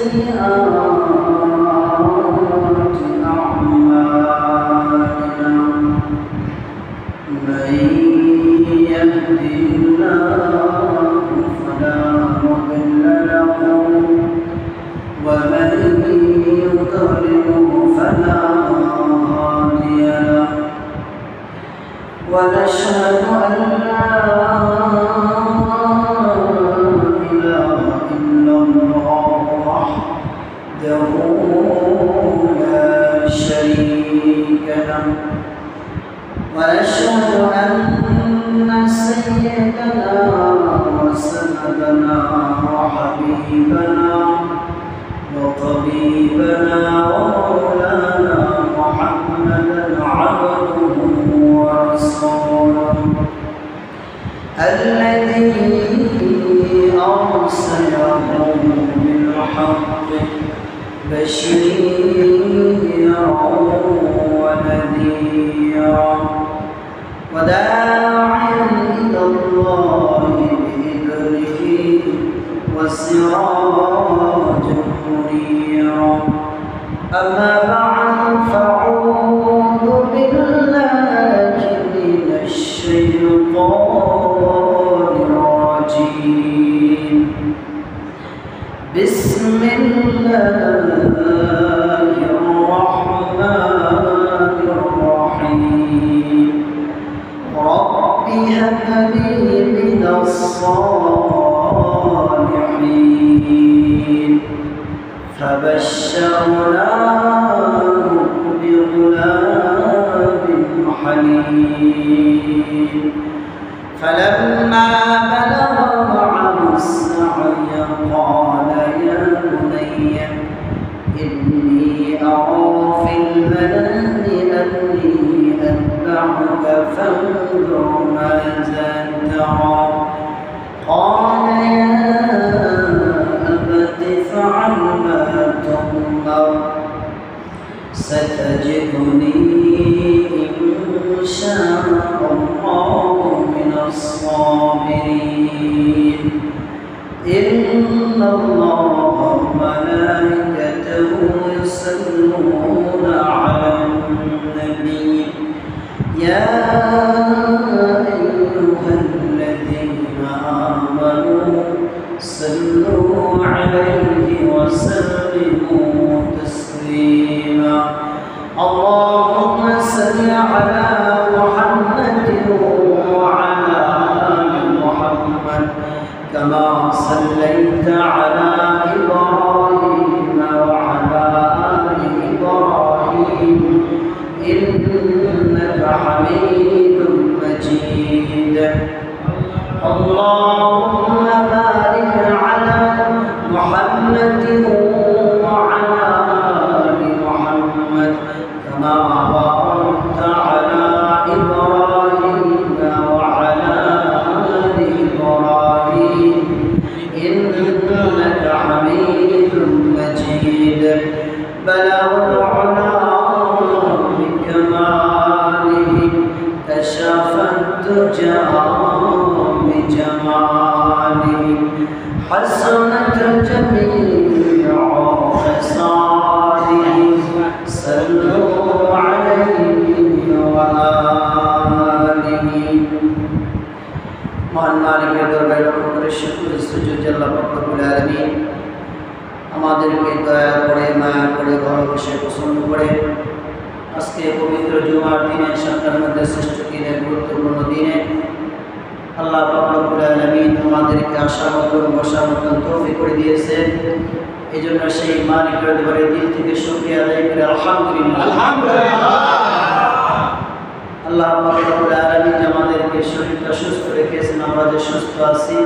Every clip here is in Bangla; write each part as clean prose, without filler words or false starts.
سيئات أعمالنا من يهده الله فلا مضل له ومن يضلله فلا هادي له ونشهد أن لا إله إلا الله وحده لا شريك له ونشهد أن سيدنا وسندنا وحبيبنا وطبيبنا ومولانا محمدا عبده ورسوله الذي أرسله بالحق بشيرا ونذيرا وداعيا إلى الله بإذنه وسراجا منيرا أما بعد فأعوذ بالله من الشيطان الرجيم بسم الله الرحمن الرحيم رب هب لي من الصالحين فبشرناه بغلام حليم فلما بلغ معه السعي قال يا بني إني أرى في المنام أني أتبعك فانظر ماذا ترى قال يا أبت افعل ما تؤمر ستجدني إن شاء الله من الصابرين إن الله وملائكته يصلون على النبي يا أيها الذين آمنوا صلوا عليه وسلموا تسليما اللهم صل على محمد وعلى آل محمد كما صليت على إبراهيم وعلى آل إبراهيم إنك حميد مجيد اللهم بارك على محمد وعلى آل محمد كما باركت على إبراهيم وعلى آل إبراهيم إنك حميد مجيد بلغ العلا بكماله كشف الدجى بجماله حسنت جميع خصاله صلوا عليه وآله मान मालिक दरबार করে শুকর সুজুদ আল্লাহ রব্বুল আলামিন আমাদেরকে দয়া করে মায়া করে ভালোবেসে পছন্দ করে আজকে পবিত্র জুমার দিনে সপ্তাহের মধ্যে শ্রেষ্ঠ দিনে গুরুত্বপূর্ণ দিনে আল্লাহ রব্বুল আলামিন আমাদেরকে আশা মতন বসা মতন তৌফিক করে দিয়েছে এই জন্য সেই মালিকের দরবারে দিল থেকে শুকরিয়া আদায় করে আলহামদুলিল্লাহ আল্লাহ রব্বুল আলামিন আমাদেরকে শরীরটা সুস্থ রেখেছেন আমরা যে সুস্থ আছি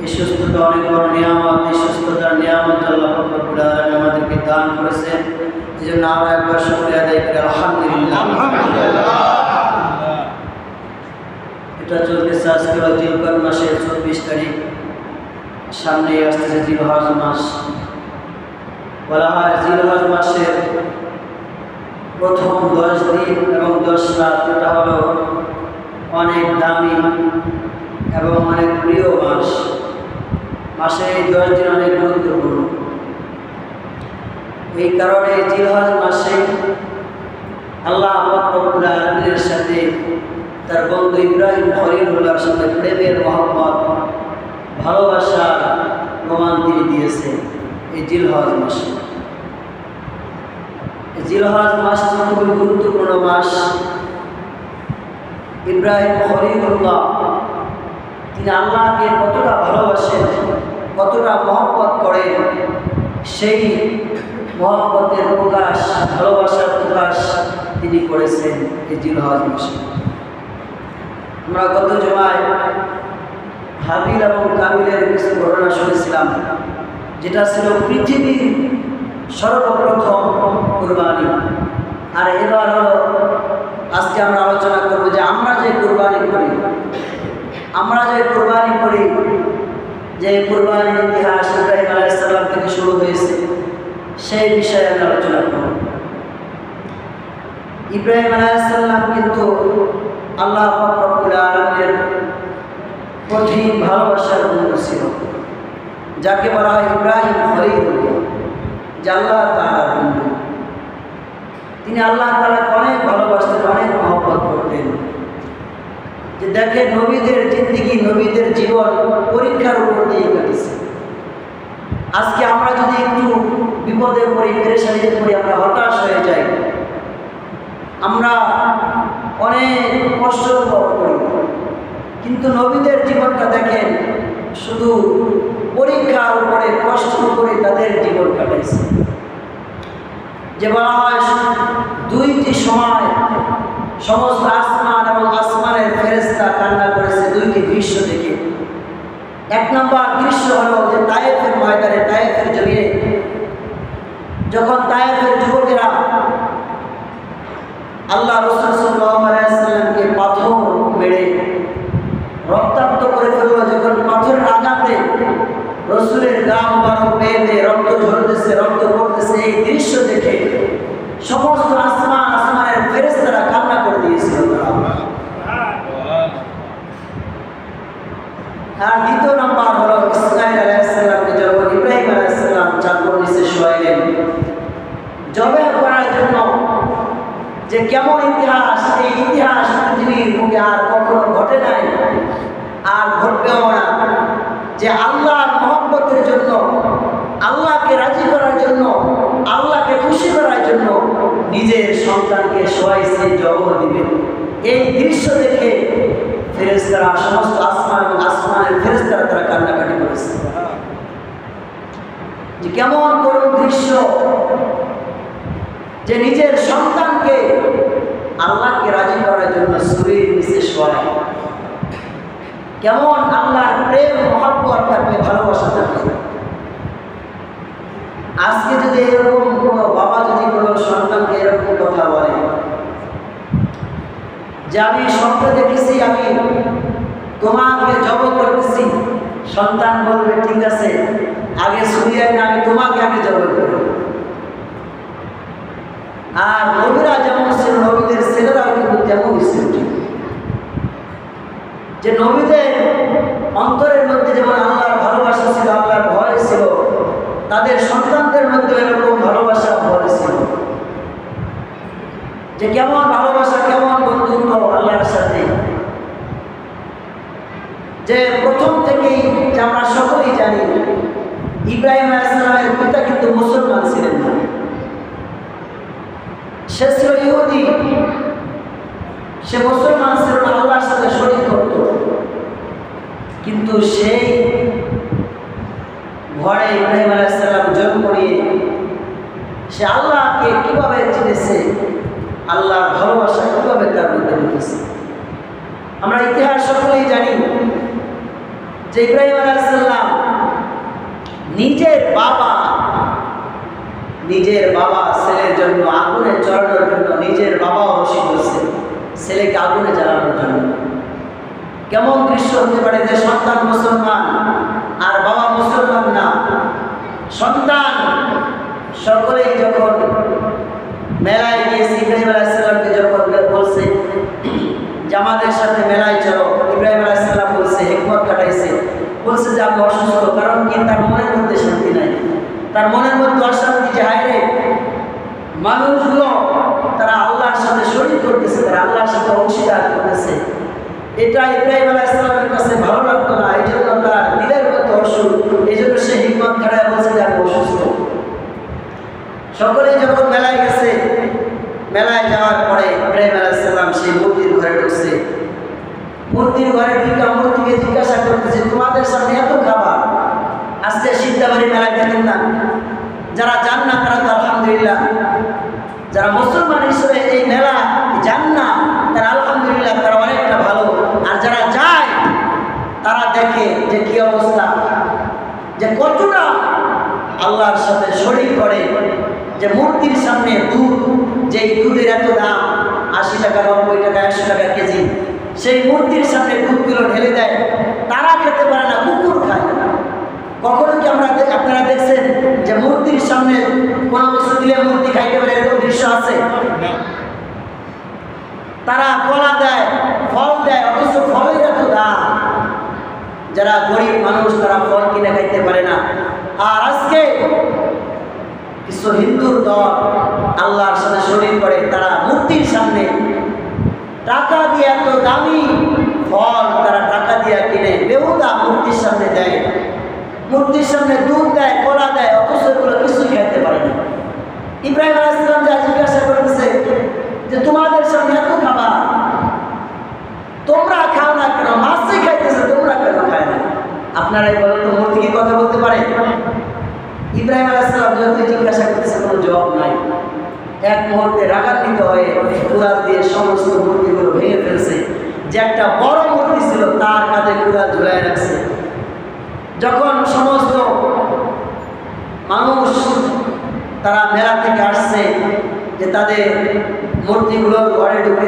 এই সুস্থতা অনেক বড় নিয়ামত এই সুস্থতার নিয়ামত আল্লাহ রব্বুল আলামিন আমাদেরকে দান করেছেন এই জন্য আমরা একবার শুকরিয়া আদায় করে আলহামদুলিল্লাহ এটা চলতেছে আজকে জিলকদ মাসের 24 তারিখ সামনে আসতেছে জিলহজ মাস বলা হয় জিলহজ মাসের প্রথম 10 দিন এবং 10 রাত এটা হলো অনেক দামি এবং অনেক প্রিয় মাস মাসে এই 10 দিন অনেক গুরুত্বপূর্ণ কারণে জিলহজ মাসে আল্লাহ রব্বুল আলামিনের সাথে তার বন্ধু ইব্রাহিম খলিলুল্লাহর সাথে প্রেমের মহব্বত ভালোবাসা প্রমাণ তিনি দিয়েছেন এই জিলহজ মাসে। জিলহজ মাস খুবই গুরুত্বপূর্ণ মাস। ইব্রাহিম খলিলুল্লাহ তিনি আল্লাহকে কতটা ভালোবাসেন, কতটা মহব্বত করেন, সেই মহব্বতের প্রকাশ, ভালোবাসার প্রকাশ তিনি করেছেন এই জিলহজ মাসে। আমরা গত জুমায় হাবিল এবং কাবিলের কিছু ঘটনা শুনেছিলাম, যেটা ছিল পৃথিবীর সর্বপ্রথম কুরবানি। আর এবার হলো আজকে আমরা আলোচনা করব যে আমরা যে কুরবানি করি, যে কুরবানির ইতিহাস ইব্রাহিম আলাইহিস সালাম থেকে শুরু হয়েছে, সেই বিষয়ে আমরা আলোচনা করব। ইব্রাহিম আলাইহিস সালাম কিন্তু আল্লাহ পাক রব্বুল আলামিনের কঠিন ভালোবাসার বন্ধু ছিল, যাকে বলা হয় ইব্রাহিম খলিলুল্লাহ, যে আল্লাহ তাআলার বন্ধু। তিনি আল্লাহ তাআলাকে অনেক ভালোবাসতেন, অনেক মহব্বত করতেন। যে দেখে নবীদের জিন্দেগি, নবীদের জীবন পরীক্ষার উপর দিয়ে কাটিয়েছে। আজকে আমরা যদি একটু বিপদে পড়ি, পেরেশানিতে পড়ি, আমরা হতাশ হয়ে যাই, আমরা অনেক কষ্ট অনুভব করি। কিন্তু নবীদের জীবনটা দেখেন, শুধু পরীক্ষার উপরে, কষ্ট করে তাদের জীবন কাটাইছে। যে বলা হয় দুইটি সময় সমস্ত আসমান এবং আসমানের ফেরেশতা কান্না করেছে দুইটি দৃশ্য দেখে। এক নম্বর দৃশ্য হলো যে তায়েফের ময়দানে, তায়েফের জমিনে, যখন তায়েফের যুবকেরা আল্লাহ রাসূল সাল্লাল্লাহু আলাইহি ওয়াসাল্লামকে পাথর মেরে রক্তাক্ত করে ফেললো, যখন পাথরের আঘাতে রাসূলের গা মুবারক বেয়ে রক্ত ঝরতেছে, রক্ত পড়তেছে, এই দৃশ্য দেখে সমস্ত আসমানের ফেরেশতারা কান্না করে দিয়েছিল। আর দ্বিতীয় নম্বর হলো ইসমাঈল আলাইহিস সালামকে যখন ইব্রাহিম আলাইহিস সালাম চাদর নিচে শোয়াইলেন জবে করার জন্য, যে কেমন ইতিহাস, এই ইতিহাস পৃথিবীর বুকে আর কখনো ঘটে নাই, আর ঘটবেও না। যে আল্লাহর মহব্বতের জন্য, আল্লাহকে রাজি করার জন্য, আল্লাহকে খুশি করার জন্য নিজের সন্তানকে শোয়াইছে, জবাব দিবেন। এই দৃশ্য দেখে ফেরেশতারা, সমস্ত আসমান এবং আসমানের ফেরেশতারা তারা কান্নাকাটি করেছে। যে কেমন করুণ দৃশ্য, যে নিজের সন্তানকে আল্লাহকে রাজি করার জন্য শরীর নিচে শোয়ায়। কেমন আল্লাহর প্রেম, মহব্বত থাকলে, ভালোবাসা থাকলে। আজকে যদি এরকম কোনো বাবা যদি কোনো সন্তানকে এরকম কথা বলে যে আমি স্বপ্ন দেখেছি আমি তোমাকে জব করতেছি, সন্তান বলবে ঠিক আছে, আগে সুরিয়ায় না, আমি তোমাকে আগে জব করব। আর নবীরা যেমন ছিল, নবীদের ছেলেরাও কিন্তু তেমনই ছিল। যে নবীদের অন্তরের মধ্যে যেমন আল্লাহর ভালোবাসা ছিল, আল্লাহর ভয় ছিল, তাদের সন্তানদের মধ্যে এরকম ভালোবাসা, ভয় ছিল। যে কেমন ভালোবাসা, কেমন বন্ধুত্ব আল্লাহর সাথে। যে প্রথম থেকেই, যে আমরা সকলেই জানি, ইব্রাহিম আলাইহিস সালামের পিতা কিন্তু মুসলমান ছিলেন না, সে ছিল ইহুদি। সে মুসলমান ছিল না, আল্লাহর সাথে শরীক করত। কিন্তু সেই ঘরে ইব্রাহিম আলাইহিস সালাম জন্ম নিয়ে সে আল্লাহকে কিভাবে চিনেছে, আল্লাহর ভালোবাসা কিভাবে তার মধ্যে ঢুকেছে। আমরা ইতিহাস সকলেই জানি যে ইব্রাহিম আলাইহিস সালাম নিজের বাবা ছেলের জন্য আগুনে জ্বালানোর জন্য, নিজের বাবা অবশ্যই করছে ছেলেকে আগুনে জ্বালানোর জন্য। কেমন দৃশ্য হতে পারে যে সন্তান মুসলমান আর বাবা মুসলমান না। সন্তান সকলেই যখন মেলায় গিয়েছে, ইব্রাহিম আলাইহিস সালামকে যখন বলছে যে আমাদের সাথে মেলায় চলো, ইব্রাহিম আলাইহিস সালাম বলছে, হিকমত কাটাইছে, বলছে যে আমি অসুস্থ। কারণ কি, তার মনের মধ্যে শান্তি নাই, তার মনের মধ্যে অশান্তি। যে হায় রে, মানুষগুলো তারা আল্লাহর সাথে শরীক করতেছে, তারা আল্লাহর সাথে অংশীদার করতেছে। এটা ইব্রাহিম আলাইহিস সালামের কাছে ভালো লাগতো না, এই জন্য তার দিলের মতো অসুখ, এই জন্য সে হিকমত খাড়ায় বলছে যে আমি অসুস্থ। সকলেই যখন মেলায় গেছে, মেলায় যাওয়ার পরে ইব্রাহিম আলাইহিস সালাম সেই মূর্তির ঘরে ঢুকছে। মূর্তির ঘরে ঢুকে মূর্তিকে জিজ্ঞাসা করতেছে, তোমাদের সামনে এত খাবার, আজকে সিদ্ধাবাড়ি মেলায় দেখেন না, যারা যান না তারা তো আলহামদুলিল্লাহ, যারা মুসলমান হিসেবে এই মেলা যান না তারা আলহামদুলিল্লাহ, তারা অনেকটা ভালো। আর যারা যায় তারা দেখে যে কি অবস্থা, যে কতটা আল্লাহর সাথে শরীক করে, যে মূর্তির সামনে দুধ, যেই দুধের এত দাম 80 টাকা 90 টাকা 100 টাকা কেজি, সেই মূর্তির সামনে দুধগুলো ঢেলে দেয়। তারা খেতে পারে না, কুকুর খায়। কখনো কি আপনারা দেখছেন যে মূর্তির সামনে কোনো কিছু দিলে মূর্তি খাইতে পারে, এরকম দৃশ্য আছে? তারা কলা দেয়, ফল দেয়, অথচ ফলের এত দাম। যারা গরিব মানুষ তারা ফল কিনে খাইতে পারে না। আর আজকে কিছু হিন্দুর দল আল্লাহর সাথে শরীক করে, তারা মূর্তির সামনে টাকা দিয়ে এত দামি ফল তারা টাকা দিয়ে কিনে বেহুদা মূর্তির সামনে দেয়, মূর্তির সামনে দুধ দেয়, কলা দেয়, অথচ এগুলো কিছুই খাইতে পারে না। ইব্রাহিম আলাইহিস সালাম যা জিজ্ঞাসা করতেছে যে তোমাদের সামনে এত খাবার, তোমরা খাও না কেন? মাছই খাইতেছে, তোমরা কেন খায় না? আপনারাই বলেন তো, মূর্তি কি কথা বলতে পারে? ইব্রাহিম আলাইহিস সালাম যতই জিজ্ঞাসা করতেছে কোনো জবাব নাই। এক মুহূর্তে রাগান্বিত হয়ে কুড়াল দিয়ে সমস্ত মূর্তিগুলো ভেঙে ফেলছে। যে একটা বড় মূর্তি ছিল তার কাঁধে কুড়াল ঝুলাই রাখছে। যখন সমস্ত মানুষ তারা মেলা থেকে আসছে, যে তাদের মূর্তিগুলোর ঘরে ঢুকে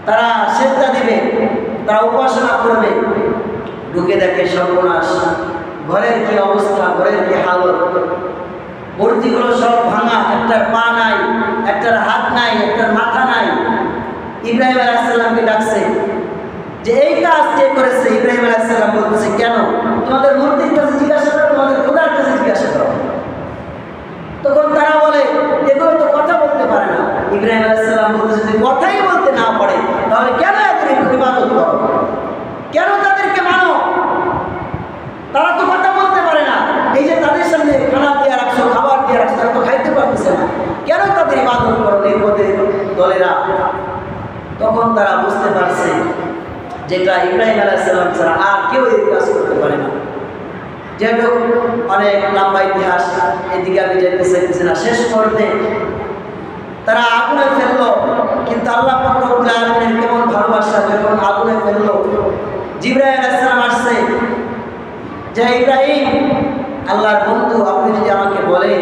তারা সেজদা দিবে, তারা উপাসনা করবে, ঢুকে দেখে সর্বনাশ, ঘরের কি অবস্থা, ঘরের কি হালত। মূর্তিগুলো সব ভাঙা, একটার পা নাই, একটার হাত নাই, একটার মাথা নাই। ইব্রাহিম আলাইহিস সালামকে ডাকছে যে এই কাজ কে করেছে? ইব্রাহিম আলাইহিস সালাম বলতেছে, কেন? তোমাদের মূর্তির কাছে জিজ্ঞাসা করো, তোমাদের খোদার কাছে জিজ্ঞাসা করো। তখন তারা বলে এগুলো তো কথা বলতে পারে না। ইব্রাহিম আলাইহিস সালাম বলতেছে, যদি কথাই বলতে না পারে তাহলে কেন এদের ইবাদত করো, কেন তাদেরকে মানো? তারা তো কথা বলতে পারে না। এই যে তাদের সামনে খানা দিয়ে রাখছো, খাবার দিয়ে রাখছো, তারা তো খাইতে পারতেছে না, কেন তাদের ইবাদত করো নির্বোধের দলেরা? তখন তারা বুঝতে পারছে যেটা ইব্রাহিম আলাইহিস সালাম ছাড়া আর কেউ এই কাজ করতে পারে না। যেহেতু অনেক লম্বা ইতিহাস, এদিকে আমি যেতে চাইতেছি না। শেষ করতে তারা আগুনে ফেললো, কিন্তু আল্লাহ পাক রব্বুল আলামিনের কেমন ভালোবাসা, যখন আগুনে ফেললো জিবরাইল আলাইহিস সালাম আসছে যে ইব্রাহিম, আল্লাহর বন্ধু, আপনি যদি আমাকে বলেন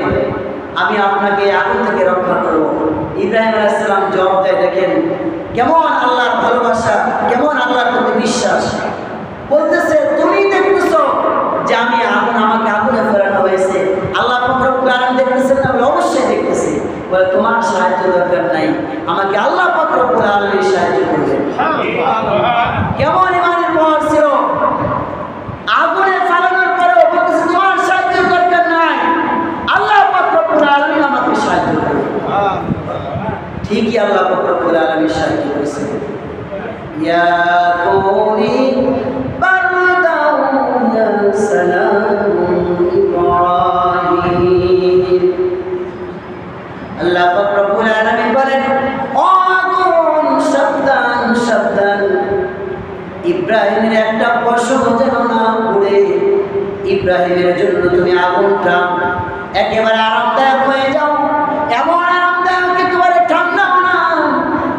আমি আপনাকে আগুন থেকে রক্ষা করব। ইব্রাহিম আলাইহিস সালাম জবাব দেয়, দেখেন কেমন আল্লাহর ভালোবাসা, কেমন আল্লাহর প্রতি বিশ্বাস। বলতেছে তুমি দেখতেছো যে আমি আমাকে আগুনে ফেরানো হয়েছে, আল্লাহ পাক রব্বুল আলামিন দেখতেছেন না? বলে অবশ্যই দেখতেছি। বলে তোমার সাহায্য দরকার নাই, আমাকে আল্লাহ পাক রব্বুল আলামিন সাহায্য করবে। কেমন ইমানের পর ছিল, আগুনে ফালানোর পরেও বলতেছে তোমার সাহায্য দরকার নাই, আল্লাহ পাক রব্বুল আলামিন আমাকে সাহায্য করবে। ঠিকই আল্লাহ পাক রব্বুল আলামিন সাহায্য করেছে। ইয়া কুনি বারদাউ ইয়া সালামু ইব্রাহিম। আল্লাহ পাক রব্বুল আলামিন বলেন, ও আগুন সাবধান সাবধান, ইব্রাহিমের একটা পশম যেন না পুড়ে। ইব্রাহিমের জন্য তুমি আগুনটা একেবারে আরামদায়ক হয়ে যাও, এমন আরামদায়ক একেবারে ঠান্ডাও না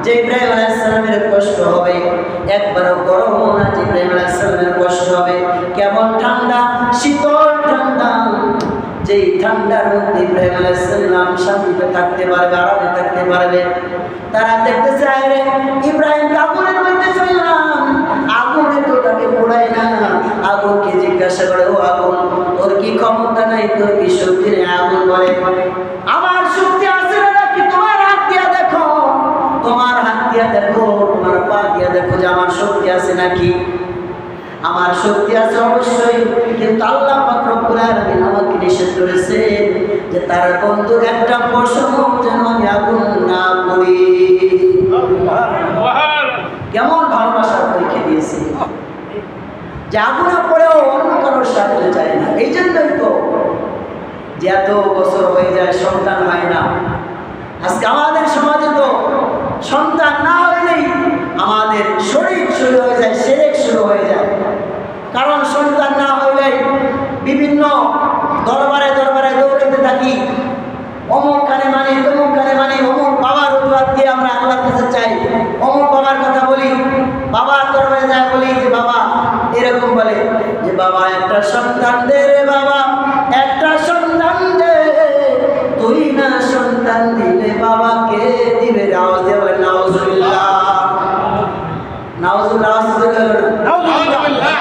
যে ইব্রাহিম আলাইহিস সালামের কষ্ট হবে, একবারও গরমও না যে ইব্রাহিম আলাইহিস সালামের কষ্ট হবে। কেমন ঠান্ডা, শীতল ঠান্ডা, যেই ঠান্ডার মধ্যে ইব্রাহিম আলাইহিস সালাম শান্তিতে থাকতে পারবে, আরামে থাকতে পারবে। তারা দেখতেছে আরে ইব্রাহিম আগুনের মধ্যে চললাম, আগুনে তো তাকে পোড়ায় না। আগুনকে জিজ্ঞাসা করে, ও আগুন তোর কি ক্ষমতা নাই, তোর কি শক্তি নেই? আগুন বলে আমার শক্তি আছে নাকি? তোমার হাত দিয়া দেখো, তোমার হাত দিয়া দেখো, তোমার পা দিয়া দেখো যে আমার শক্তি আছে নাকি? আমার শক্তি আছে অবশ্যই, কিন্তু আল্লাহ পাক রব্বুল আলামিন আমাকে নিষেধ করেছে যে তার বন্ধু একটা প্রশ্ন যেন আমি আগুন না করি। কেমন ভালোবাসার পরীক্ষা দিয়েছে যে আগুনে পড়েও অন্য কারোর সাহায্য চায় না। এই জন্যই তো যে এত বছর হয়ে যায় সন্তান হয় না। আজকে আমাদের সমাজে তো সন্তান না হইলেই আমাদের শরীর শুরু হয়ে যায়, শিরক শুরু হয়ে যায়। কারণ সন্তান না হইলেই বিভিন্ন দরবারে দরবারে দৌড়াইতে থাকি, অমুক কানে মানি, তমুক কানে মানি, অমুক বাবার অজুহাত দিয়ে আমরা আল্লাহর কাছে চাই, অমুক বাবার কথা বলি, বাবার দরবারে যায় বলি যে বাবা এরকম বলে যে বাবা একটা সন্তান দে রে বাবা, একটা সন্তান দে, তুই না সন্তান দিলে বাবা কে দিবে? আওয়াজ দিয়ে বলে নাউজুবিল্লাহ, নাউজুবিল্লাহ, নাউজুবিল্লাহ।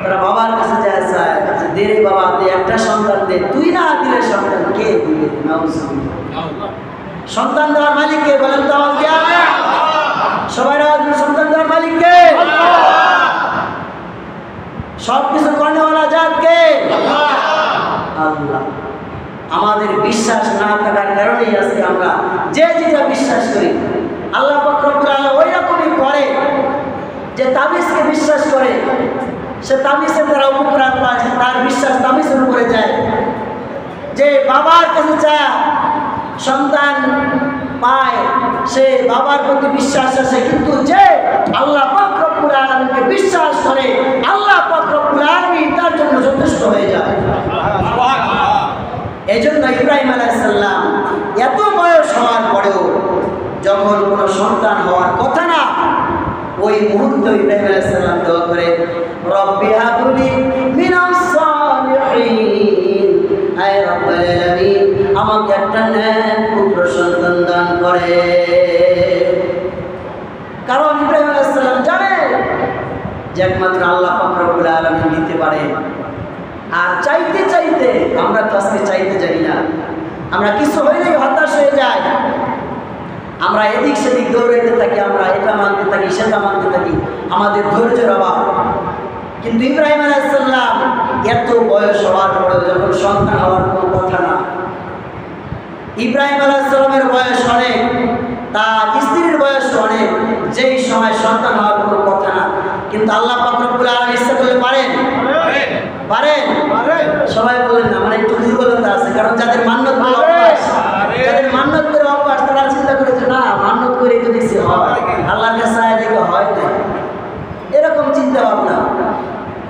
তারা বাবার কাছে যায় চায় দে রে বাবা, দে একটা সন্তান দে, তুই না দিলে সন্তান কে দিবে? নাউজুবিল্লাহ। সন্তান দেওয়ার মালিক কে বলেন তো? আওয়াজ দিয়া সবাই সন্তান দেওয়ার মালিক কে? সবকিছু কর্ণওয়ালা জাত কে? আল্লাহ। আমাদের বিশ্বাস না থাকার কারণেই আজকে আমরা যে যেটা বিশ্বাস করি আল্লাহ পাক রব্বুল আলামিন ওই রকমই করে। যে তাবিজকে বিশ্বাস করে সে তাবিজের দ্বারা উপকার পায়, তার বিশ্বাস তাবিজের উপরে যায়। যে বাবার কাছে চায় সন্তান পায়, সে বাবার প্রতি বিশ্বাস আছে। কিন্তু যে আল্লাহ পাক রব্বুল আলামিনকে বিশ্বাস করে আল্লাহ পাক রব্বুল আলামিন তার জন্য যথেষ্ট হয়ে যায়। এই জন্য ইব্রাহিম আলাইহিস সালাম এত বয়স হওয়ার পরেও যখন কোনো সন্তান হওয়ার কথা না, ওই মুহূর্তে ইব্রাহিম আলাইহিস সালাম দোয়া করে রব্বি হাবলি মিনাস সালিহিন, আয় রব্বুল আলামিন আমাকে একটা নেক পুত্র সন্তান দান করে। কারণ ইব্রাহিম আলাইহিস সালাম জানে যে একমাত্র আল্লাহ পাক রব্বুল আলামিন দিতে পারে। আর চাইতে চাইতে আমরা তো আজকে চাইতে জানি না, আমরা কিছু হইলেই হতাশ হয়ে যাই, আমরা এদিক সেদিক দৌড়াইতে থাকি, আমরা এটা মানতে থাকি সেটা মানতে থাকি, আমাদের ধৈর্যের অভাব। কিন্তু ইব্রাহিম আলাইহিস সালাম এত বয়স হওয়ার পরেও যখন সন্তান হওয়ার কোনো কথা না, ইব্রাহিম আলাইহিস সালামের বয়স অনেক, তার স্ত্রীর বয়স অনেক, যেই সময় সন্তান হওয়ার কোনো কথা না, কিন্তু আল্লাহ পাক রব্বুল আলামিন ইচ্ছা করলে পারেন? পারেন? সবাই বলেন না, মানে একটু দুর্বলতা আছে। কারণ যাদের মান্যত করে অভ্যাস, যাদের মান্যত করে অভ্যাস, তারা চিন্তা করে যে না মান্যত করে যদি সে হয় আল্লাহর কাছে আয় দেখে হয় না, এরকম চিন্তা ভাবনা।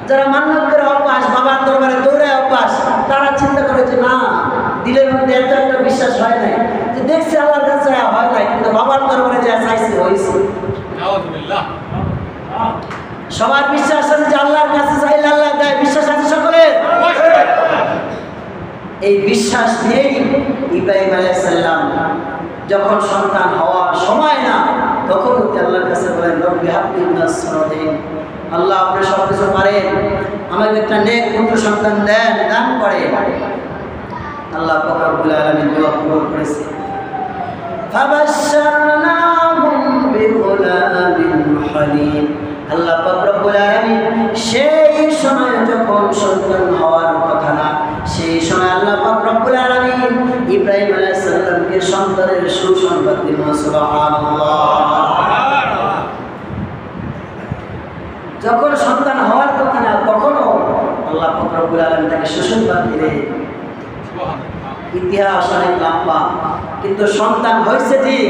যারা মান্যত করে অভ্যাস, বাবার দরবারে দৌড়ে অভ্যাস, তারা চিন্তা করে যে না দিলের মধ্যে এত একটা বিশ্বাস হয় নাই, যে দেখছে আল্লাহর কাছে হয় নাই, কিন্তু বাবার দরবারে যা চাইছে হয়েছে। সবার বিশ্বাস আছে যে আল্লাহর কাছে চাইলে আল্লাহ দেয়, বিশ্বাস আছে সকলের? এই বিশ্বাস নিয়েই ইব্রাহিম আলাইহিস সালাম যখন সন্তান হওয়ার সময় না, তখন আল্লাহর কাছে বলেন রব্বি হাবলি মিনাস সালিহিন, আল্লাহ আপনি সব কিছু পারেন, আমাকে একটা নেক পুত্র সন্তান দেন, দান করেন। আল্লাহ পাক রব্বুল আলামিন দোয়া কবুল করেছে। ফাবাশশারনাহুম বিগুলামিন হালিম, আল্লাহ পাক রব্বুল আলামিন সেই সময় যখন সন্তান হওয়ার কথা না, সেই সময় আল্লাহ পাক রব্বুল আলামিন ইব্রাহিম আলাইহিস সালামকে সন্তানের সুসংবাদ দিলেন। সুবহানাল্লাহ। যখন সন্তান হওয়ার কথা না, তখনও আল্লাহ পাক রব্বুল আলামিন তাকে সুসংবাদ দিলেন। ইতিহাস অনেক লম্বা, কিন্তু সন্তান হয়েছে ঠিক,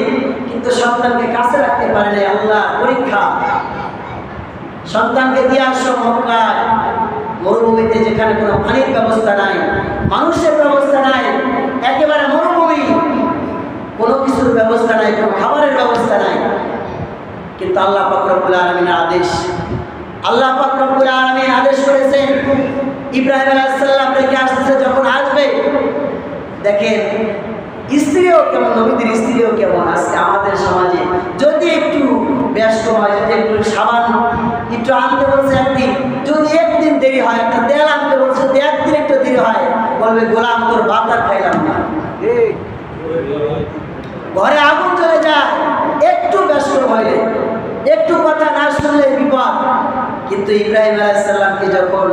কিন্তু সন্তানকে কাছে রাখতে পারে না। আল্লাহ পরীক্ষা। সন্তানকে দিয়ে আসো মক্কায়, মরুভূমিতে, যেখানে কোনো পানির ব্যবস্থা নাই, মানুষের ব্যবস্থা নাই, একেবারে মরুভূমি, কোনো কিছুর ব্যবস্থা নাই, কোনো খাবারের ব্যবস্থা নাই। কিন্তু আল্লাহ পাক রব্বুল আলামিনের আদেশ, আল্লাহ পাক রব্বুল আলামিন আদেশ করেছেন ইব্রাহিম আলাইহিস সালাম রেখে আসতেছে। যখন আসবে দেখেন স্ত্রীও কেমন, নবীদের স্ত্রীও কেমন। আজকে আমাদের সমাজে যদি একটু ব্যস্ত হয়, যদি একটু সাবান একটু আনতে বলছে একদিন, যদি একদিন দেরি হয়, একটা তেল আনতে বলছে একদিন একটু দেরি হয়, বলবে গোলাম তোর ভাত আর খাইলাম না। ঘরে আগুন চলে যায় একটু ব্যস্ত হইলে, একটু কথা না শুনলে বিপদ। কিন্তু ইব্রাহিম আলাইহিস সালামকে যখন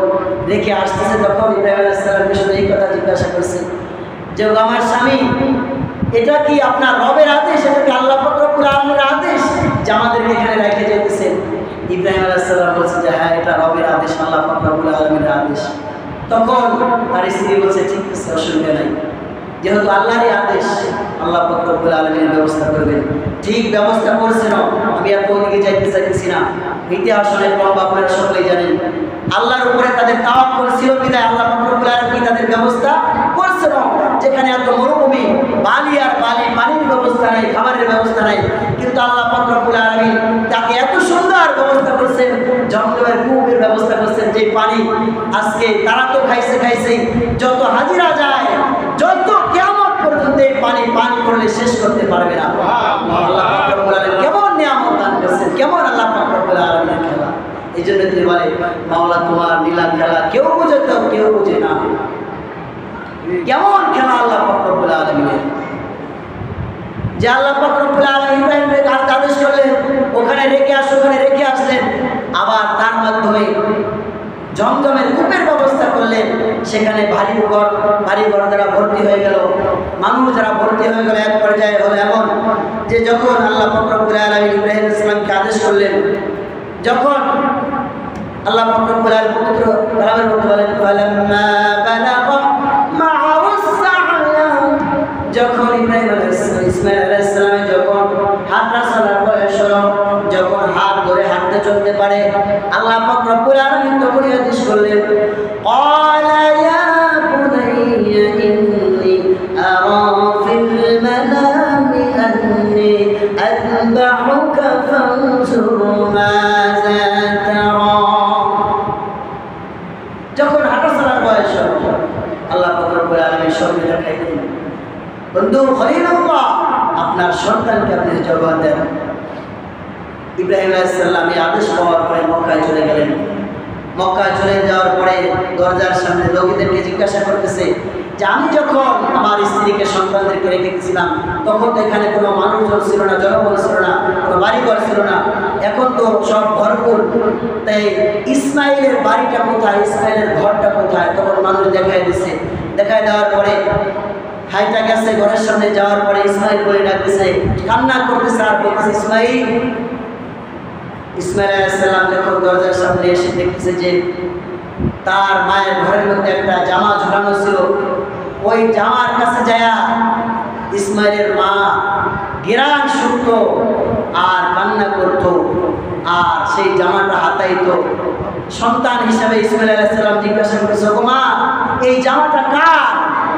রেখে আসতেছে তখন ইব্রাহিম আলাইহিস সালামকে শুধু এই কথা জিজ্ঞাসা করছে যে আমার স্বামী, এটা কি আপনার রবের আদেশ, এটা কি আল্লাহ পাক রব্বুল আলামিনের আদেশ যে আমাদেরকে এখানে রেখে যেতেছেন? ইব্রাহিম আলাইহিস সালাম বলছে যে হ্যাঁ, এটা রবের আদেশ, আল্লাহ পাক রব্বুল আলামিনের আদেশ। তখন তার স্ত্রী বলছে ঠিক আছে, অসুবিধা নাই, যেহেতু আল্লাহরই আদেশ আল্লাহ পাক রব্বুল আলামিন ব্যবস্থা করবেন। ঠিক ব্যবস্থা করছেন। আমি আর ওদিকে যাইতে চাইতেছি না, ইতিহাস অনেক লম্বা, আপনারা সকলেই জানেন। আল্লাহর উপরে তাদের তাওয়াক্কুল ছিল বিধায় আল্লাহ পাক রব্বুল আলামিন তাদের ব্যবস্থা করছেন। যেখানে এত মরুভূমি, বালি আর বালি, পানির ব্যবস্থা নাই, খাবারের ব্যবস্থা নাই, কিন্তু আল্লাহ পাক রব্বুল আলামিন তাকে এত সুন্দর ব্যবস্থা করছেন, জমজমের কূপের ব্যবস্থা করছেন, যে পানি আজকে তারা তো খাইছে যত হাজিরা যায়, যত কিয়ামত পর্যন্ত এই পানি পান করলে শেষ করতে পারবে না। আল্লাহ পাক রব্বুল আলামিন কেমন নিয়ামত দান করছেন, কেমন আল্লাহ পাক রব্বুল আলামিনের খেলা। এই জন্য তিনি বলে মাওলা তোমার নীলা খেলা কেউ বুঝে তো কেউ বুঝে না। কেমন খেলা আল্লাহ পাক রব্বুল আলামিনের, যে আল্লাহ পাক রব্বুল আলামিন ইব্রাহিমকে আদেশ করলেন ওখানে রেখে আসলেন, আবার তার মাধ্যমে জমজমের কূপের ব্যবস্থা করলেন। সেখানে ভারী ঘর দ্বারা ভর্তি হয়ে গেল, মানুষ যারা ভর্তি হয়ে গেল। এক পর্যায়ে হলো এমন যে যখন আল্লাহ পাক রব্বুল আলামিন ইব্রাহিম আলাইহিস সালামকে আদেশ করলেন, যখন আল্লাহ পাক রব্বুল আলামিন পবিত্র কালামের মধ্যে বলেন ফালাম্মা বালাগা মা'আহু সা'য়া, যখন ইব্রাহিম ইসমাঈল আলাইহিস সালামের যখন হাঁটা চলার বয়স হলো, যখন হাত ধরে হাঁটতে চলতে পারে, আল্লাহ পাক রব্বুল আলামিন তখন আদেশ করলেন ক্বালা ইয়া বুনাইয়া ইন্নী আরা ফিল মানামি আন্নী আযবাহুকা ফানজুর মাযা তারা। যখন হাঁটা চলার বয়স হলো আল্লাহ পাক রব্বুল আলামিন স্বপ্নে দেখাই দিলেন, বন্ধু খলিলুল্লাহ, আপনার সন্তানকে আপনি জবাব দেন। ইব্রাহিম আলাইহিস সালাম এই আদেশ পাওয়ার পরে মক্কায় চলে গেলেন। মক্কায় চলে যাওয়ার পরে দরজার সামনে লোকদেরকে জিজ্ঞাসা করতেছে যে আমি যখন আমার স্ত্রীকে সন্তানদেরকে রেখে গেছিলাম তখন তো এখানে কোনো মানুষজন ছিল না, জনবল ছিল না, কোনো বাড়িঘর ছিল না, এখন তো সব ভরপুর, তাই ইসমাইলের বাড়িটা কোথায়, ইসমাইলের ঘরটা কোথায়? তখন মানুষ দেখায় দিচ্ছে। দেখায় দেওয়ার পরে হাইটা গেছে, ঘরের সামনে যাওয়ার পরে ইসমাইল বলে ডাকতেছে, কান্না করতেছে আর বলতেছে ইসমাইল। ইসমাইল আলাইহিস সালাম যখন দরজার সামনে এসে দেখতেছে যে তার মায়ের ঘরের মধ্যে একটা জামা ঝুলানো ছিল, ওই জামার কাছে যায়া ইসমাইলের মা গিরান শুকত আর কান্না করত আর সেই জামাটা হাতাইতো। সন্তান হিসাবে ইসমাইল আলাইহিস সালাম জিজ্ঞাসা করতেছে, ওগো মা, এই জামাটা কার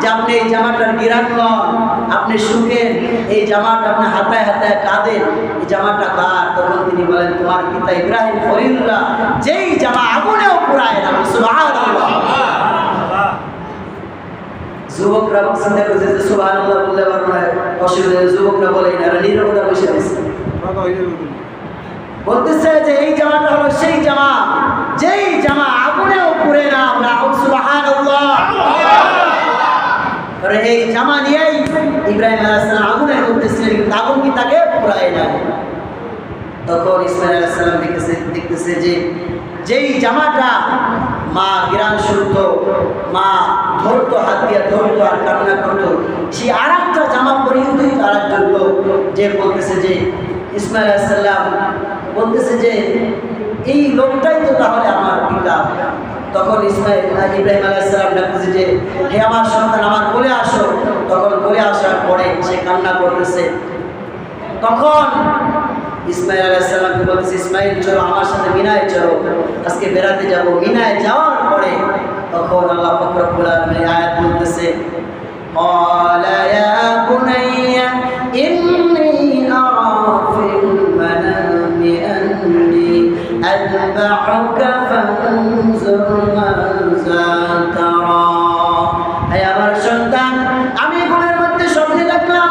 যে আপনি এই জামাটার গিরান লন, আপনি শুকেন, এই জামাটা আপনি হাতায় হাতায় কাঁদেন, এই জামাটা কার? তখন তিনি বলেন তোমার পিতা ইব্রাহিম খলিলুল্লাহ যেই জামা আগুনেও পুরায় না। সুবহানাল্লাহ। যুবকরা চিন্তা করছে যে সুবহানাল্লাহ বললে অসুবিধা, যুবকরা বলে না, নীরবতা বসে আছে। বলতেছে যে এই জামাটা হলো সেই জামা যেই জামা আগুনেও পুড়ে না। সুবহানাল্লাহ। এই জামা নিয়েই ইব্রাহিম আলাইহিস সালাম আগুনের মধ্যে ছিলেন, কিন্তু আগুন কি তাকে পুড়ায় না। তখন ইসমাঈল আলাইহিস সালাম দেখতেছে যে যেই জামাটা মা গিরান শুনতো, মা ধরতো, হাত দিয়ে ধরতো আর কান্না করতো, সেই আর একটা জামা পরিহিত আর একজন লোক যে বলতেছে যে ইসমাঈল আলাইহিস সালাম বলতেছে যে এই লোকটাই তো তাহলে আমার পিতা। তখন ইব্রাহিম আলাইহিস সালাম ডাকতেছে যে হে আমার সন্তান, আমার কোলে আসো। তখন কোলে আসার পরে সে কান্না করতেছে। তখন ইসমাঈল আলাইহিস সালামকে বলতেছে ইসমাঈল চলো আমার সাথে মিনায় চলো, আজকে বেড়াতে যাব। মিনায় যাওয়ার পরে তখন আল্লাহ পাক রব্বুল আলামিন আয়াত বলতেছে ক্বালা ইয়া বুনাইয়া ইন্নী আরা ফিল মানামি আন্নী আযবাহুকা ফানজুর মাযা তারা। হে আমার সন্তান, আমি ঘুমের মধ্যে স্বপ্নে দেখলাম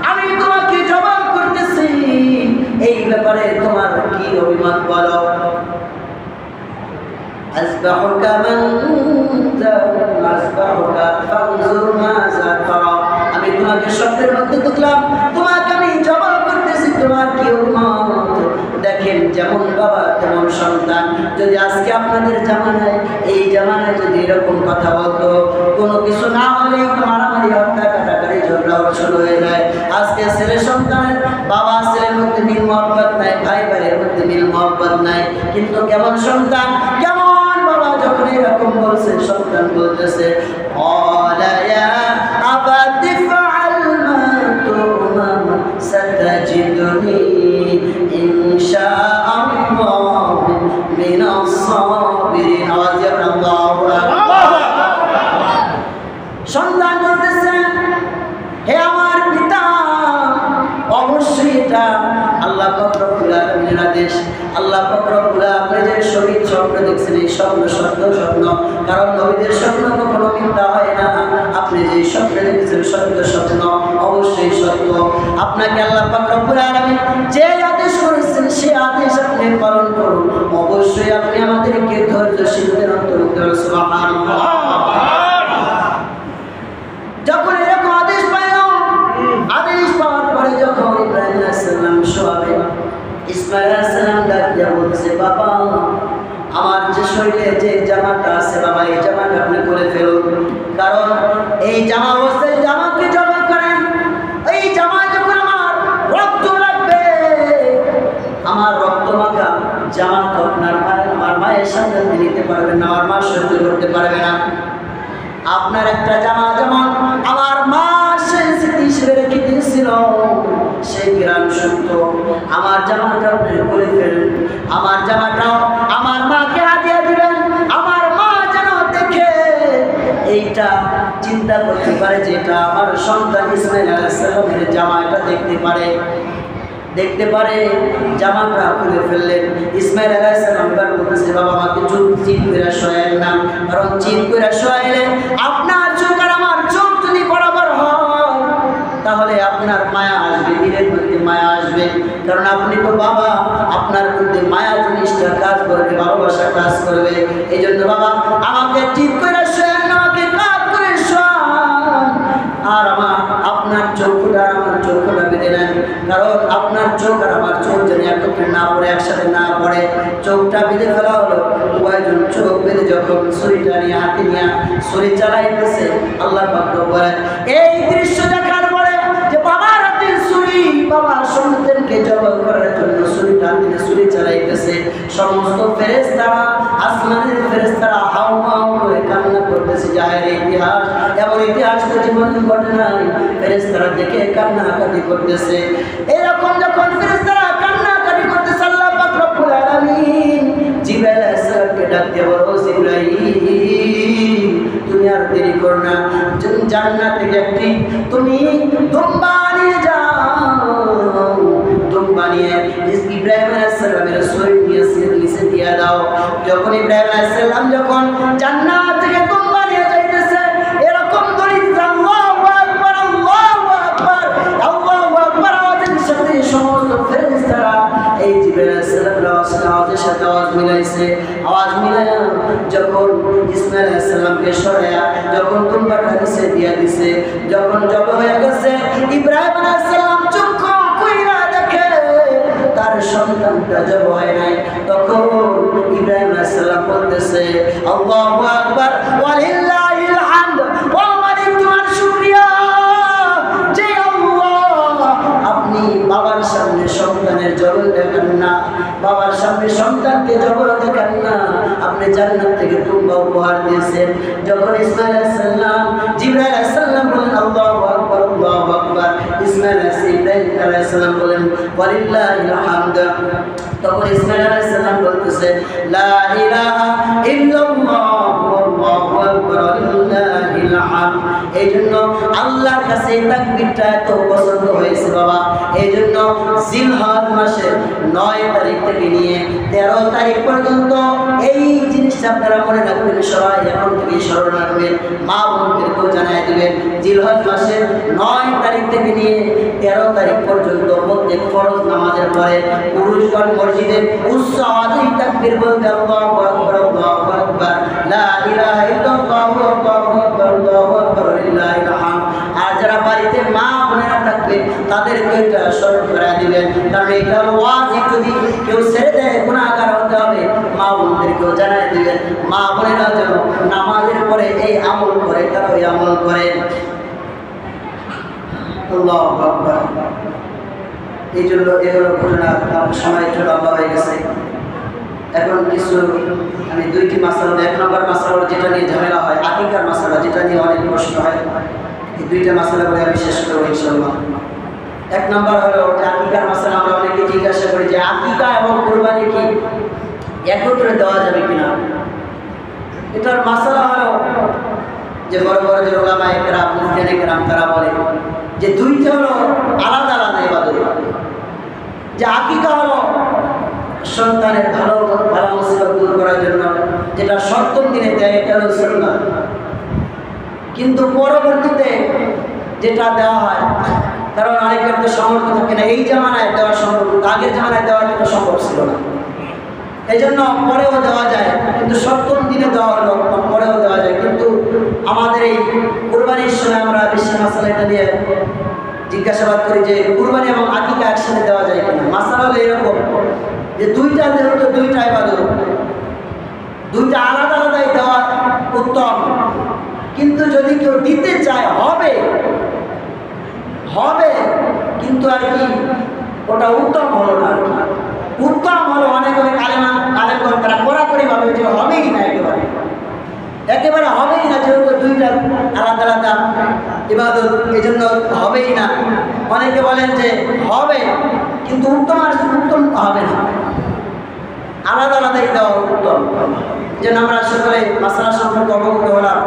আমি তোমাকে জবাব করতেছি, এই ব্যাপারে তোমার কি অভিমত বলো? আযবাহুকা ফানজুর মাযা তারা। আমি তোমাকে স্বপ্নের মধ্যে দেখলাম, তোমাকে আমি জবাব করতেছি, তোমার কি অভিমত? দেখেন যেমন বাবা তেমন সন্তান। যদি আজকে জামানায়, এই জামানায় যদি এরকম কথা বলতো, কোনো কিছু না হলে মারামারি, হত্যা, কাটাকাটি, ঝগড়া শুরু হয়ে যায়। আজকে ছেলে সন্তানের বাবা ছেলের মধ্যে মিল মহব্বত নাই, ভাই ভাইয়ের মধ্যে মিল মহব্বত নাই। কিন্তু কেমন সন্তান, কেমন বাবা যখন এরকম বলছে, সন্তান বলতেছে ستجدني إن شاء الله من الصابرين। সন্তান বলতেছেন, হে আমার পিতা, অবশ্যই এটা আল্লাহ পাক রব্বুল আলামিনের আদেশ। আল্লাহ পাক রব্বুল আপনি যে শহীদ স্বপ্ন দেখছেন, এই স্বপ্ন সত্য স্বপ্ন, কারণ নবীদের স্বপ্ন কখনো মিথ্যা হয় না। আপনি যে স্বপ্ন দেখেছেন সত্য স্বপ্ন, অবশ্যই সত্য। আপনাকে আল্লাহ পাক রব্বুল আলামিন যে আদেশ করেছেন, সেই আদেশ আপনি পালন করুন। অবশ্যই আপনি আমাদেরকে ধৈর্যশীলদের অন্তর্ভুক্ত করুন। সুবহানাল্লাহ। যখন এরকম আদেশ পাইলাম, আদেশ পাওয়ার পরে যখন ইব্রাহিম আলাইহিস সালাম শোয়াবে, ইসমাঈল আলাইহিস সালাম ডাক দিয়ে বলছে, বাবা আমার যে শরীরে যে জামাটা আছে বাবা, এই জামাটা আপনি করে ফেলুন, কারণ এই জামা অবস্থায় জামাকে জমা করেন, এই জামা যখন আমার রক্ত লাগবে, আমার রক্ত মাখা জামা তো আপনার আমার মায়ের সামনে নিতে পারবেন না, আমার মা সহ্য করতে পারবে না। আপনার একটা জামা যেমন আমার মা সেই স্মৃতি হিসেবে রেখে দিয়েছিল, সেই গ্রাম সত্য, আমার জামাটা আপনি করে ফেলুন, আমার জামাটাও আমার মাকে হাতিয়ে দিবেন, আমার মা যেন দেখে এইটা চিন্তা করতে পারে যে এটা আমার সন্তান ইসমাঈল আলাইহিস সালামের জামা, এটা দেখতে পারে। জামাটা খুলে ফেললেন। ইসমাঈল আলাইহিস সালাম এবার বলতেছে, বাবা আমাকে চোখ চিন করে শোয়াইলেন না, কারণ চিন করে শোয়াইলে আপনার চোখ আর আমার চোখ যদি বরাবর হয়, তাহলে আপনার মায়া আসবে, দিলের মধ্যে মায়া আসবে, কারণ আপনি তো বাবা, আপনার মধ্যে মায়া জিনিসটা কাজ করবে, ভালোবাসা কাজ করবে। এই জন্য বাবা আমাকে চিন করে শোয়ান না, আমাকে কাজ করে শোয়ান, আর আপনার চোখটা আর আমার চোখটা বেঁধে নেন, কারণ আপনার চোখ আর আমার চোখ যেন একত্রে না পড়ে, একসাথে না পড়ে। চোখটা বেঁধে ফেলা হলো। উভয়জন চোখ বেঁধে যখন ছুরিটা নিয়ে হাতে নিয়ে ছুরি চালাইতেছে, আল্লাহ পাক বলেন, এই দৃশ্য দেখার পরে যে বাবার হাতে ছুরি, বাবা সন্তানকে জবাই করার জন্য ছুরিটা হাতে ছুরি চালাইতেছে, সমস্ত ফেরেশতারা, আসমানের ফেরেশতারা হাউ হাউ করে কান্না করতেছে। জাহের ইতিহাস, এমন ইতিহাস তো জীবনে ঘটে নাই। ফেরেশতারা দেখে কান্নাকাটি করতেছে। এরকম যখন ফেরেশতারা কান্নাকাটি করতেছে, আল্লাহ পাক রব্বুল আলামিন জিবরাইল আলাইহিস সালামকে ডাক দিয়ে বলো, জিবরাইল তুমি আর দেরি করো না, জান্নাত থেকে একটি তুমি দুম্বা নিয়ে যাও, দুম্বা নিয়ে ইব্রাহিম আলাইহিস সালামের শরীর নিচে দিয়ে দাও। যখন ইব্রাহিম আলাইহিস সালাম যখন জান্নাত থেকে দুম্বা নিয়ে যাইতেছে, এরকম দলিত আল্লাহু আকবার, আল্লাহু আকবার, আল্লাহু আকবার আওয়াজের সাথে সমস্ত ফেরেশতারা এই জিবরাইল আলাইহিস সালামের আওয়াজের সাথে আওয়াজ মিলাইছে। আওয়াজ মিলায়া যখন ইসমাঈল আলাইহিস সালামকে সরায়া যখন দুম্বাটা নিচে দিয়ে দিছে, যখন জবাই হয়ে গেছে, ইব্রাহিম আলাইহিস সালাম চক্ষু খুইলা দেখে তার সন্তানটা জবাই হয় নাই। তখন ইব্রাহিম আলাইহিস সালাম বলতেছে, আল্লাহু আকবার ওয়ালিল্লাহিল হামদ, ও মালিক তোমার শুকরিয়া যে আল্লাহ আপনি বাবার সামনে সন্তানের জবাই দেখান না, বাবার সামনে সন্তানকে জবাই দেখান না, আপনি জান্নাত থেকে দুম্বা উপহার দিয়েছেন। যখন ইসমাঈল আলাইহিস সালাম জিবরাইল আলাইহিস সালাম বলেন আল্লাহু আকবার, আল্লাহু আকবার, ইসমাঈল আলাইহিস সালাম বলেন ওয়ালিল্লাহিল হামদ, তখন ইসমাঈল আলাইহিস সালাম বলতেছে লা ইলাহা ইল্লাল্লাহ আল্লাহু আকবার ওয়ালিল্লাহিল হামদ। এই জন্য আল্লাহর কাছে এই তাকবীরটা এত পছন্দ হয়েছে বাবা। এই জন্য জিলহজ মাসের 9 তারিখ থেকে নিয়ে 13 তারিখ পর্যন্ত এই জিনিসটা আপনারা মনে রাখবেন, সবাই এখন থেকে স্মরণ রাখবেন, মা বোনদেরকেও জানাই দেবেন। জিলহজ মাসের 9 তারিখ থেকে নিয়ে 13 তারিখ পর্যন্ত প্রত্যেক ফরজ নামাজের পরে পুরুষগণ মসজিদে উচ্চ আওয়াজে তাকবীর বলবে আল্লাহু আকবার, আল্লাহু আকবার, লা ইলাহা ইল্লাল্লাহ, আল্লাহু আকবার, আল্লাহু আকবার, লিল্লাহিল হামদ। আর যারা বাড়িতে মা বোনেরা থাকবে তাদেরকে এটা স্মরণ করে দিবেন, কারণ এটা ওয়াজিব, যদি কেউ ছেড়ে দেয় গুনাহগার হতে হবে। মা বোনদের আমাদেরকেও জানাই দিবেন, মা বোনেরা যেন নামাজের পরে এই আমল করে, তারা ওই আমল করেন। আল্লাহু আকবার। এই জন্য এই হলো ঘটনা, সময় একটু লম্বা হয়ে গেছে। এখন কিছু আমি দুইটি মাসালা, এক নম্বর মাসালা যেটা নিয়ে ঝামেলা হয়, আকিকার মাসালা, যেটা নিয়ে অনেক প্রশ্ন হয়, এই দুইটা মাসালা বলে আমি শেষ করবো ইনশাআল্লাহ। এক নম্বর হলো আকিকার মাসালা। আমরা অনেকে জিজ্ঞাসা করি যে আকিকা এবং কুরবানি কি একত্রে দেওয়া যাবে কিনা। এটার মাসালা হলো যে বড় বড় যে ওলামায়ে কেরাম, মুফতিয়ে কেরাম তারা বলে যে দুইটা হলো আলাদা আলাদা ইবাদত। যে আকিকা হলো সন্তানের ভালো মুসিবত দূর করার জন্য, যেটা সপ্তম দিনে দেয়, এটা হলো সুন্নাত। কিন্তু পরবর্তীতে যেটা দেওয়া হয়, কারণ অনেকের তো সামর্থ্য থাকে না, এই জামানায় দেওয়া সম্ভব, আগের জামানায় দেওয়া কিন্তু সম্ভব ছিল না, এই জন্য পরেও দেওয়া যায়। কিন্তু সপ্তম দিনে দেওয়া হলো, পরেও দেওয়া যায়। কিন্তু আমাদের এই কুরবানির সময় আমরা বেশি মাসালা এটা নিয়ে জিজ্ঞাসাবাদ করি যে কুরবানি এবং আকিকা একসাথে দেওয়া যায় কিনা। মাসালা হলো এরকম যে দুইটা যেহেতু দুইটা ইবাদত, দুইটা আলাদা আলাদাই দেওয়া উত্তম। কিন্তু যদি কেউ দিতে চায় হবে কিন্তু আর কি ওটা উত্তম হলো না। উত্তম হলো অনেক আলেমগণ তারা কড়াকড়ি ভাবে যে হবেই না, একেবারে হবেই না, যেহেতু দুইটা আলাদা আলাদা ইবাদত, এই জন্য হবেই না। অনেকে বলেন যে হবে কিন্তু উত্তম হবে না, আলাদা আলাদাই দেওয়া উত্তম। যেন আমরা সকলে মাসালা সম্পর্কে অবগত হলাম।